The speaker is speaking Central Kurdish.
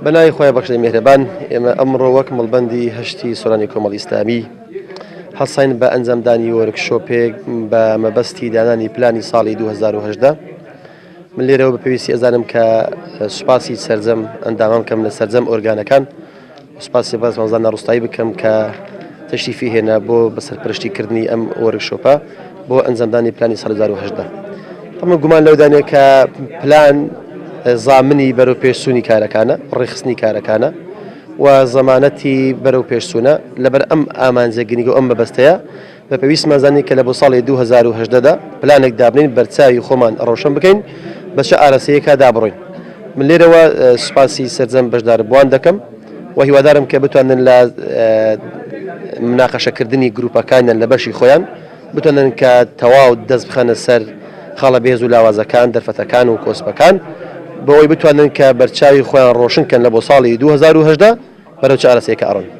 بەناوی خۆی بەخشەی میهرەبان ئێمە ئەمڕۆ وەک مڵبەندی هەشتی سۆرانی کۆمەڵی ئیسلامی هەڵساین بە ئەنجامدانی وەرکشۆپێک بە مەبەستی دانانی پلانی ساڵی 2010 من لێرەوە بە پێویستی ئەزانم کە سوپاسی سەرجەم ئەندامام کەم لە سەرجەم ئۆرگانەکان سوپاسی باز مەزانە ڕوستایی بکەم کە تەشریفی هێنا بۆ بەسەرپەرشتیکردنی ئەم وەرکشۆپە بۆ ئەنجامدانی پلانی ساڵی 2010 ئەمە گومان لەودانەیە کە پلان زامنی بەرەو پێشچوونی کارەکانە ڕێخستنی کارەکانە و زەمانەتی بەرەو پێشچوونە لەبەر ئەم ئامانجەگرنی و ئەم مەبەستەیە بە پێویستمانزانی کە لە بۆ ساڵی 2010دا پلانێک دابنین بەرچاوی خۆمان ڕۆشن بکەین بە چه ئارەسەیەکە دابڕۆین. من لێرەوە سوپاسی سەرجەم بەشدار بوان دەکەم و هیوادارم کە بتوانن لە مناقەشەکردنی گروپەکانیان لە بەشی خۆیان بتوانن کە تەواو دەست بخەنە سەر خاڵە بێز و لاوازەکان دەرفەتەکان و کۆسپەکان بۆ ئەوەی بتوانن کە بەرچاوی خۆیان ڕۆشنکەن لە بۆ ساڵی 2010 بەرەو چه ئارەسەیەکە ئەڕۆن.